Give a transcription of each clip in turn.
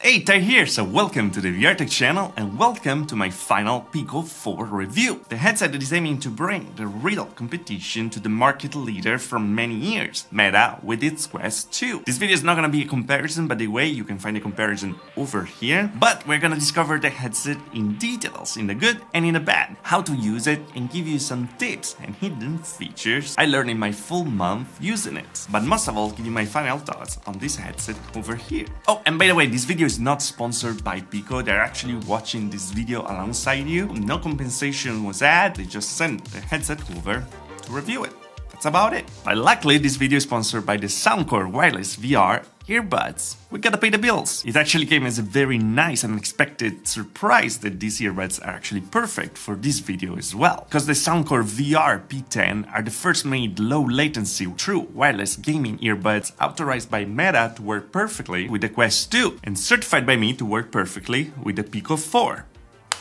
Hey, Ty here, so welcome to the VR Tech channel and welcome to my final Pico 4 review. The headset that is aiming to bring the real competition to the market leader for many years, Meta, with its Quest 2. This video is not gonna be a comparison, by the way, you can find a comparison over here, but we're gonna discover the headset in details, in the good and in the bad, how to use it and give you some tips and hidden features I learned in my full month using it. But most of all, give you my final thoughts on this headset over here. Oh, and by the way, this video is not sponsored by Pico, they're actually watching this video alongside you. No compensation was had, they just sent the headset over to review it. That's about it. But luckily, this video is sponsored by the Soundcore wireless VR earbuds. We gotta pay the bills. It actually came as a very nice and unexpected surprise that these earbuds are actually perfect for this video as well. Because the Soundcore VR P10 are the first made low latency true wireless gaming earbuds authorized by Meta to work perfectly with the Quest 2 and certified by me to work perfectly with the Pico 4.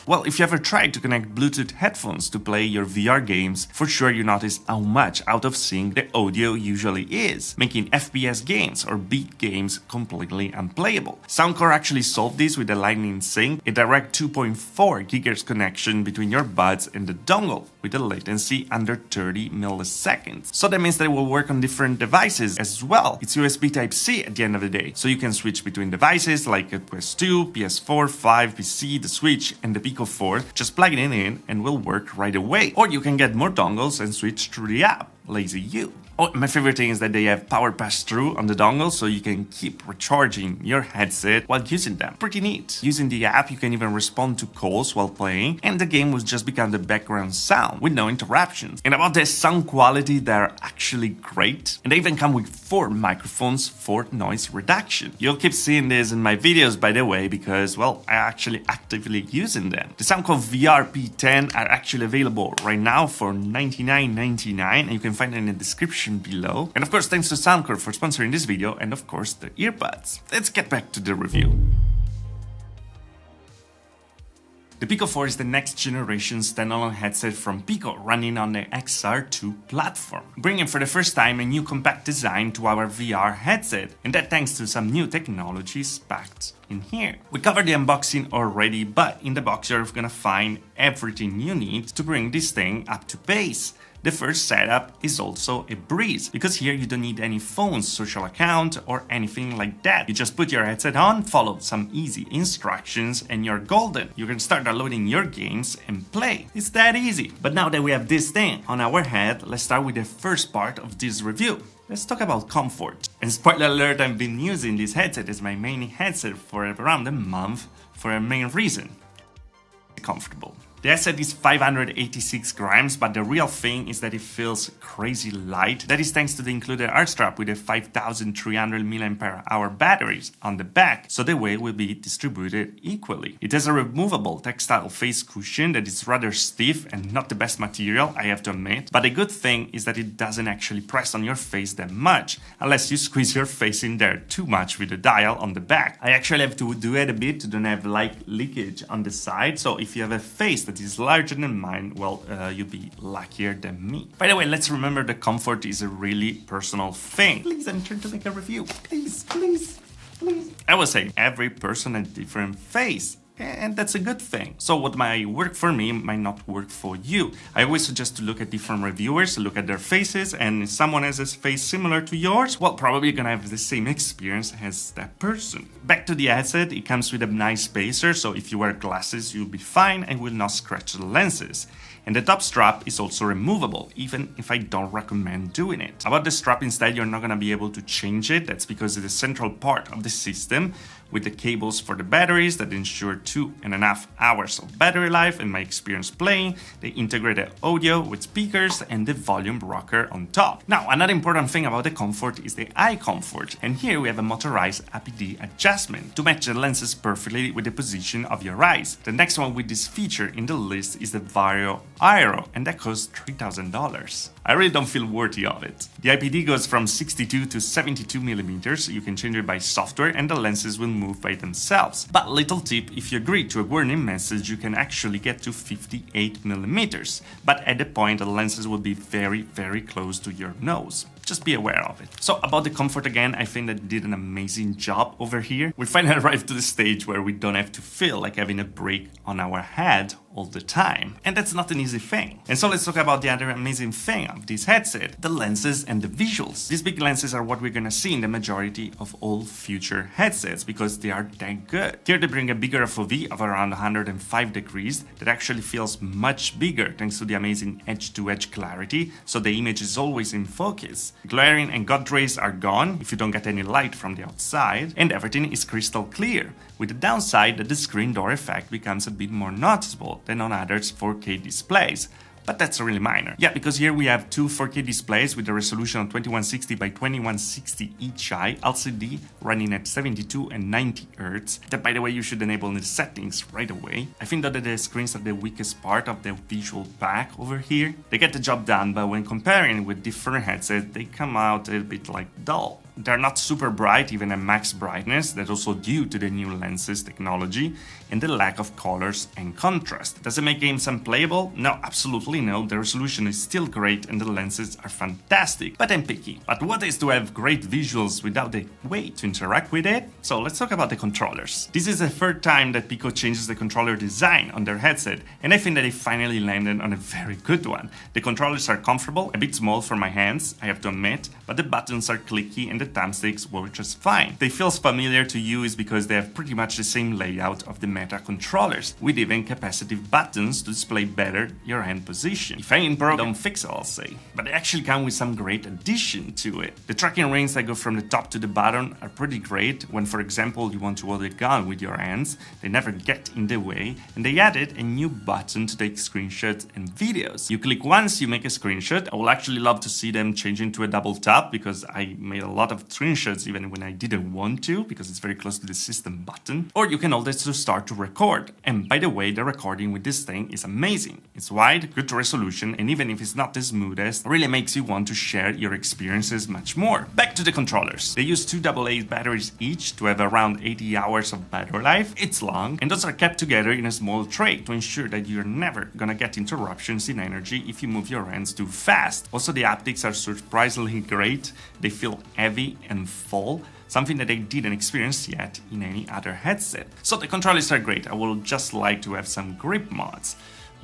Well, if you ever tried to connect Bluetooth headphones to play your VR games, for sure you notice how much out of sync the audio usually is, making FPS games or beat games completely unplayable. Soundcore actually solved this with the Lightning Sync, a direct 2.4 GHz connection between your buds and the dongle, with a latency under 30 milliseconds. So that means that it will work on different devices as well. It's USB Type-C at the end of the day, so you can switch between devices like a Quest 2, PS4, 5, PC, the Switch, and the Pico 4, just plug it in and will work right away. Or you can get more dongles and switch through the app. Lazy you. Oh, my favorite thing is that they have power pass-through on the dongle, so you can keep recharging your headset while using them. Pretty neat. Using the app, you can even respond to calls while playing, and the game will just become the background sound with no interruptions. And about the sound quality, they're actually great. And they even come with 4 microphones for noise reduction. You'll keep seeing this in my videos, by the way, because, well, I'm actually actively using them. The Soundcore VR P10 are actually available right now for $99.99, and you can find it in the description below. And of course, thanks to Soundcore for sponsoring this video and of course the earbuds. Let's get back to the review. The Pico 4 is the next generation standalone headset from Pico running on the XR2 platform, bringing for the first time a new compact design to our VR headset, and that thanks to some new technologies packed in here. We covered the unboxing already, but in the box you're gonna find everything you need to bring this thing up to pace. The first setup is also a breeze, because here you don't need any phones, social account, or anything like that. You just put your headset on, follow some easy instructions, and you're golden. You can start downloading your games and play. It's that easy. But now that we have this thing on our head, let's start with the first part of this review. Let's talk about comfort. And spoiler alert, I've been using this headset as my main headset for around a month for a main reason. Comfortable. The headset is 586 grams, but the real thing is that it feels crazy light. That is thanks to the included arch strap with a 5300 mAh batteries on the back, so the weight will be distributed equally. It has a removable textile face cushion that is rather stiff and not the best material, I have to admit, but the good thing is that it doesn't actually press on your face that much, unless you squeeze your face in there too much with the dial on the back. I actually have to do it a bit to don't have light leakage on the side, so if you have a face that is larger than mine, well, you'll be luckier than me. By the way, let's remember that comfort is a really personal thing. Please, I'm trying to make a review. Please, please, please. I was saying, every person has a different face. And that's a good thing. So what might work for me might not work for you. I always suggest to look at different reviewers, look at their faces, and if someone has a face similar to yours, well, probably you're gonna have the same experience as that person. Back to the headset, it comes with a nice spacer, so if you wear glasses, you'll be fine and will not scratch the lenses. And the top strap is also removable, even if I don't recommend doing it. About the strap instead, you're not gonna be able to change it. That's because it's a central part of the system with the cables for the batteries that ensure 2.5 hours of battery life and my experience playing. They integrate the audio with speakers and the volume rocker on top. Now, another important thing about the comfort is the eye comfort. And here we have a motorized APD adjustment to match the lenses perfectly with the position of your eyes. The next one with this feature in the list is the Vario Aero, and that costs $3,000. I really don't feel worthy of it. The IPD goes from 62 to 72 millimeters, you can change it by software and the lenses will move by themselves. But little tip, if you agree to a warning message, you can actually get to 58 millimeters. But at the point, the lenses will be very, very close to your nose. just be aware of it. So about the comfort again, I think that they did an amazing job over here. We finally arrived to the stage where we don't have to feel like having a break on our head all the time. And that's not an easy thing. And so let's talk about the other amazing thing of this headset, the lenses and the visuals. These big lenses are what we're gonna see in the majority of all future headsets because they are that good. Here they bring a bigger FOV of around 105 degrees that actually feels much bigger thanks to the amazing edge-to-edge clarity, so the image is always in focus. Glaring and God rays are gone if you don't get any light from the outside, and everything is crystal clear, with the downside that the screen door effect becomes a bit more noticeable than on others 4K displays. But that's really minor. Yeah, because here we have two 4K displays with a resolution of 2160 by 2160 each eye, LCD running at 72 and 90 Hz. That, by the way, you should enable in the settings right away. I think that the screens are the weakest part of the visual back over here. They get the job done, but when comparing with different headsets, they come out a bit like dull. They're not super bright, even at max brightness. That's also due to the new lenses technology and the lack of colors and contrast. Does it make games unplayable? No, absolutely no. The resolution is still great and the lenses are fantastic, but I'm picky. But what is to have great visuals without a way to interact with it? So let's talk about the controllers. This is the third time that Pico changes the controller design on their headset, and I think that they finally landed on a very good one. The controllers are comfortable, a bit small for my hands, I have to admit, but the buttons are clicky and the thumbsticks work just fine. They feel familiar to use because they have pretty much the same layout of the Meta controllers, with even capacitive buttons to display better your hand position. If I ain't broke, don't fix it, I'll say. But they actually come with some great addition to it. The tracking rings that go from the top to the bottom are pretty great when, for example, you want to hold a gun with your hands. They never get in the way, and they added a new button to take screenshots and videos. You click once, you make a screenshot. I will actually love to see them change into a double tap because I made a lot of screenshots even when I didn't want to, because it's very close to the system button. Or you can hold it to start to record. And by the way, the recording with this thing is amazing. It's wide, good resolution, and even if it's not the smoothest, it really makes you want to share your experiences much more. Back to the controllers. They use two AA batteries each to have around 80 hours of battery life. It's long, and those are kept together in a small tray to ensure that you're never gonna get interruptions in energy if you move your hands too fast. Also, the haptics are surprisingly great. They feel heavy and full, something that I didn't experience yet in any other headset. So the controllers are great. I would just like to have some grip mods.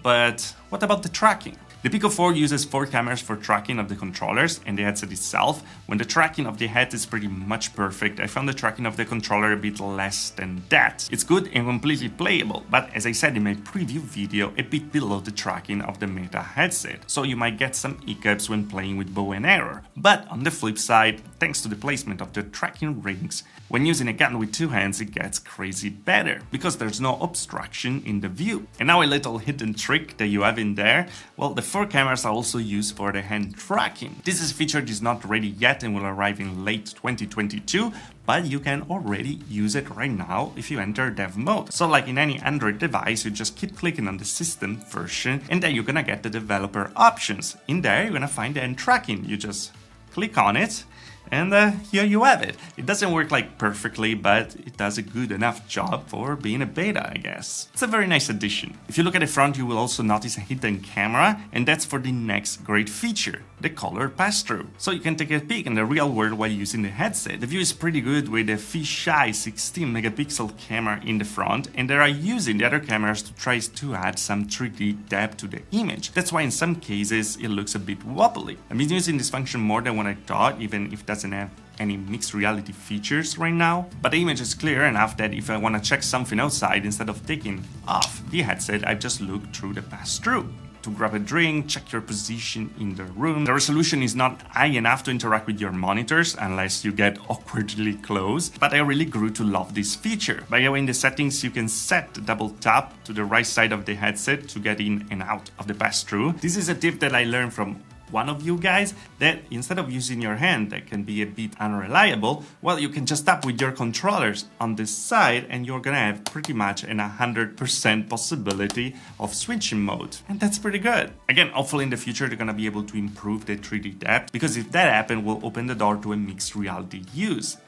But what about the tracking? The Pico 4 uses 4 cameras for tracking of the controllers and the headset itself. When the tracking of the head is pretty much perfect, I found the tracking of the controller a bit less than that. It's good and completely playable, but as I said in my preview video, a bit below the tracking of the Meta headset, so you might get some hiccups when playing with bow and arrow. But on the flip side, thanks to the placement of the tracking rings, when using a gun with 2 hands it gets crazy better, because there's no obstruction in the view. And now a little hidden trick that you have in there, well, the 4 cameras are also used for the hand tracking. This feature is not ready yet and will arrive in late 2022, but you can already use it right now if you enter dev mode. So like in any Android device, you just keep clicking on the system version and then you're gonna get the developer options. In there, you're gonna find the hand tracking. You just click on it, and here you have it. It doesn't work like perfectly, but it does a good enough job for being a beta, I guess. It's a very nice addition. If you look at the front, you will also notice a hidden camera, and that's for the next great feature, the color pass-through. So you can take a peek in the real world while using the headset. The view is pretty good with a fisheye 16 megapixel camera in the front, and they are using the other cameras to try to add some 3D depth to the image. That's why in some cases it looks a bit wobbly. I've been using this function more than what I thought, even if it doesn't have any mixed reality features right now, but the image is clear enough that if I want to check something outside, instead of taking off the headset, I just look through the pass-through. To grab a drink, check your position in the room. The resolution is not high enough to interact with your monitors unless you get awkwardly close, but I really grew to love this feature. By the way, in the settings you can set the double tap to the right side of the headset to get in and out of the pass-through. This is a tip that I learned from one of you guys, that instead of using your hand that can be a bit unreliable, well, you can just tap with your controllers on this side and you're gonna have pretty much an 100% possibility of switching mode. And that's pretty good. Again, hopefully in the future they're gonna be able to improve the 3D depth, because if that happens, we'll open the door to a mixed reality use.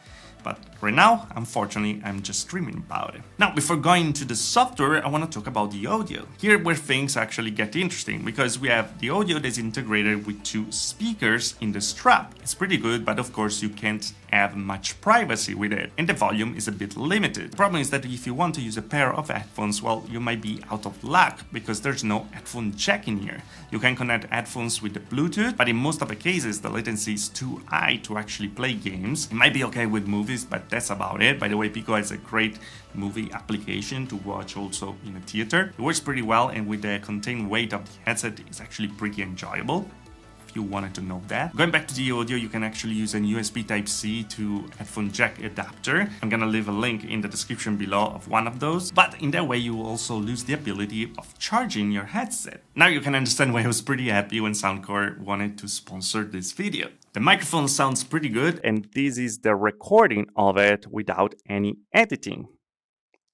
But right now, unfortunately, I'm just dreaming about it. Now, before going into the software, I want to talk about the audio. Here where things actually get interesting, because we have the audio that's integrated with 2 speakers in the strap. It's pretty good, but of course you can't have much privacy with it, and the volume is a bit limited. The problem is that if you want to use a pair of headphones, well, you might be out of luck, because there's no headphone jack in here. You can connect headphones with the Bluetooth, but in most of the cases the latency is too high to actually play games. It might be okay with movies, but that's about it. By the way, Pico has a great movie application to watch also in a theater. It works pretty well, and with the contained weight of the headset, it's actually pretty enjoyable. You wanted to know that. Going back to the audio, you can actually use an USB Type-C to headphone jack adapter. I'm gonna leave a link in the description below of one of those, but in that way you will also lose the ability of charging your headset. Now you can understand why I was pretty happy when Soundcore wanted to sponsor this video. The microphone sounds pretty good, and this is the recording of it without any editing.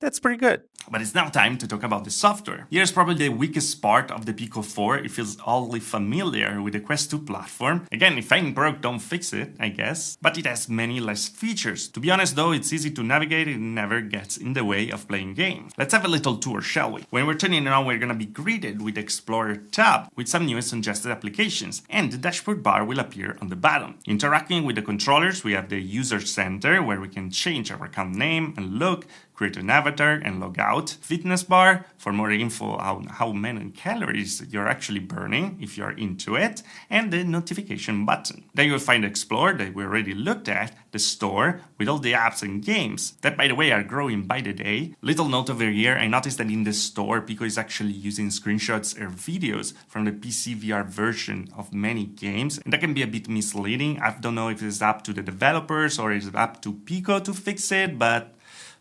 That's pretty good. But it's now time to talk about the software. Here's probably the weakest part of the Pico 4. It feels oddly familiar with the Quest 2 platform. Again, if ain't broke, don't fix it, I guess. But it has many less features. To be honest though, it's easy to navigate and never gets in the way of playing games. Let's have a little tour, shall we? When we're turning around, we're gonna be greeted with the Explorer tab with some new suggested applications, and the dashboard bar will appear on the bottom. Interacting with the controllers, we have the User Center, where we can change our account name and look, create an avatar and log out. Fitness bar for more info on how many calories you're actually burning if you're into it, and the notification button. Then you'll find Explore that we already looked at, the store with all the apps and games that, by the way, are growing by the day. Little note over here, I noticed that in the store Pico is actually using screenshots or videos from the PCVR version of many games, and that can be a bit misleading. I don't know if it's up to the developers or it's up to Pico to fix it, but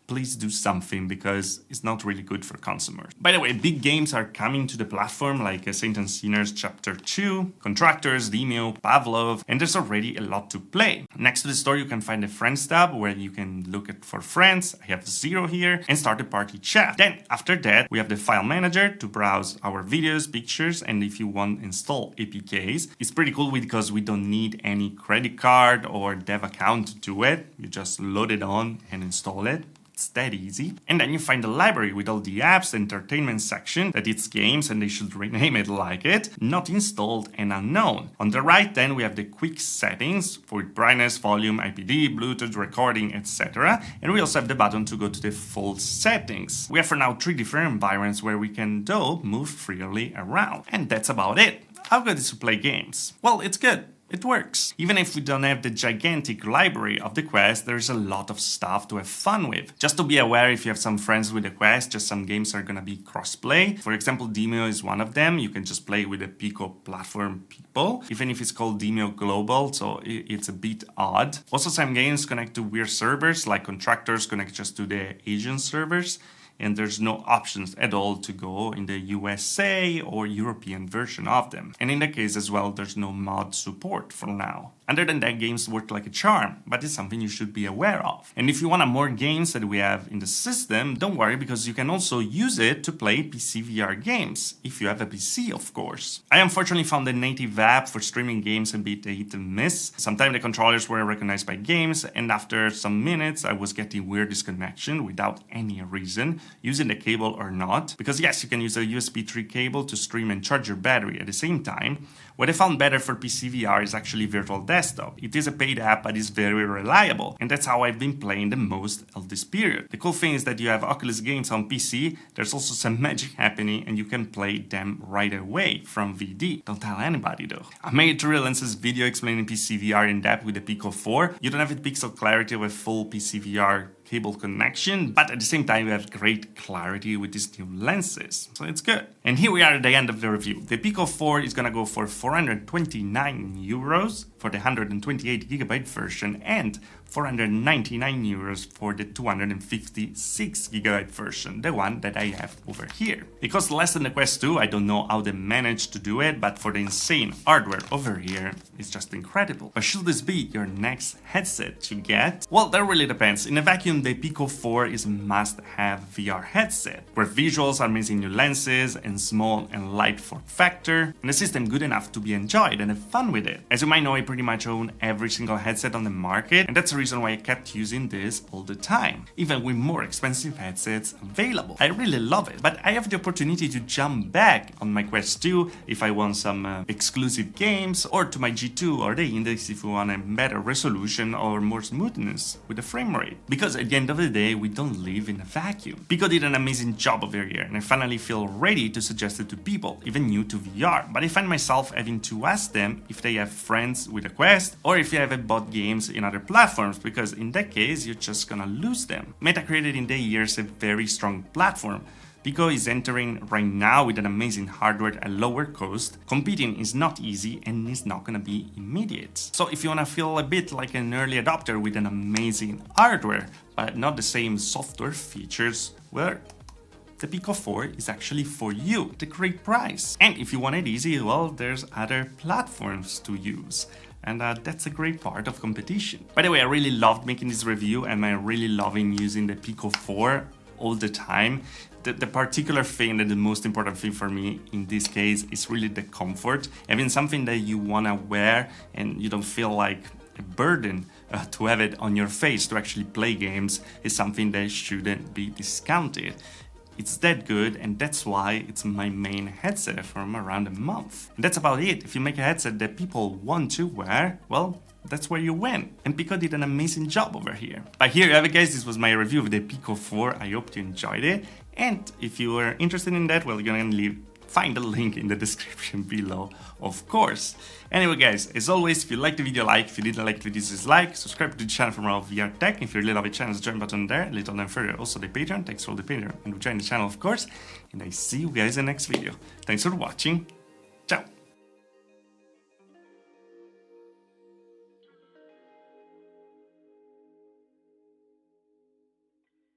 please do something, because it's not really good for consumers. By the way, big games are coming to the platform, like Saints and Sinners Chapter 2, Contractors, Demio, Pavlov, and there's already a lot to play. Next to the store, you can find the Friends tab, where you can look at for friends. I have 0 here, and start a party chat. Then, after that, we have the File Manager to browse our videos, pictures, and if you want, install APKs. It's pretty cool because we don't need any credit card or dev account to do it. You just load it on and install it. It's that easy. And then you find the library with all the apps, the entertainment section, that it's games and they should rename it like it, not installed and unknown. On the right then we have the quick settings for brightness, volume, IPD, Bluetooth, recording, etc. And we also have the button to go to the full settings. We have for now 3 different environments where we can though move freely around. And that's about it. How good is to play games? Well, it's good. It works. Even if we don't have the gigantic library of the Quest, there's a lot of stuff to have fun with. Just to be aware, if you have some friends with the Quest, just some games are gonna be cross-play. For example, Demio is one of them. You can just play with the Pico platform people, even if it's called Demio Global, so it's a bit odd. Also, some games connect to weird servers, like Contractors connect just to the Asian servers, and there's no options at all to go in the USA or European version of them. And in that case as well, there's no mod support for now. Other than that, games work like a charm, but it's something you should be aware of. And if you want more games that we have in the system, don't worry, because you can also use it to play PCVR games, if you have a PC, of course. I unfortunately found the native app for streaming games a bit hit and miss. Sometimes the controllers were recognized by games, and after some minutes I was getting weird disconnection without any reason, using the cable or not. Because yes, you can use a USB 3 cable to stream and charge your battery at the same time. What I found better for PCVR is actually Virtual Desktop. It is a paid app, but it's very reliable, and that's how I've been playing the most of this period. The cool thing is that you have Oculus games on PC, there's also some magic happening, and you can play them right away from VD. Don't tell anybody though. I made a Lenses video explaining PCVR in depth with the Pico 4. You don't have the pixel clarity of a full PCVR cable connection, but at the same time you have great clarity with these new lenses, so it's good. And here we are at the end of the review. The Pico 4 is gonna go for 429 euros for the 128GB version and 499 euros for the 256GB version, the one that I have over here. It costs less than the Quest 2, I don't know how they managed to do it, but for the insane hardware over here, it's just incredible. But should this be your next headset to get? Well, that really depends. In a vacuum, the Pico 4 is a must-have VR headset, where visuals are amazing new lenses and small and light form factor, and a system good enough to be enjoyed and have fun with it. As you might know, I pretty much own every single headset on the market, and that's the reason why I kept using this all the time, even with more expensive headsets available. I really love it, but I have the opportunity to jump back on my Quest 2 if I want some exclusive games, or to my G2 or the Index if we want a better resolution or more smoothness with the frame rate. Because at the end of the day, we don't live in a vacuum. Pico did an amazing job over here, and I finally feel ready to suggest it to people, even new to VR, but I find myself having to ask them if they have friends with a Quest, or if they have bought games in other platforms, because in that case, you're just gonna lose them. Meta created in the years a very strong platform. Pico is entering right now with an amazing hardware at lower cost. Competing is not easy and is not gonna be immediate. So if you wanna feel a bit like an early adopter with an amazing hardware, but not the same software features, well, the Pico 4 is actually for you at a great price. And if you want it easy, well, there's other platforms to use. And that's a great part of competition. By the way, I really loved making this review, and I'm really loving using the Pico 4 all the time. The particular thing, that the most important thing for me in this case, is really the comfort. Having something that you wanna wear and you don't feel like a burden to have it on your face to actually play games is something that shouldn't be discounted. It's that good, and that's why it's my main headset from around a month. And that's about it. If you make a headset that people want to wear, well, that's where you win. And Pico did an amazing job over here. But here you have it, guys. This was my review of the Pico 4. I hope you enjoyed it. And if you are interested in that, well, you're gonna find the link in the description below, of course. Anyway, guys, as always, if you liked the video, like. If you didn't like the video, dislike. Subscribe to the channel for more VR tech. If you really love the channel, join button there. A little down further, also the Patreon. Thanks for all the Patreon and join the channel, of course. And I see you guys in the next video. Thanks for watching.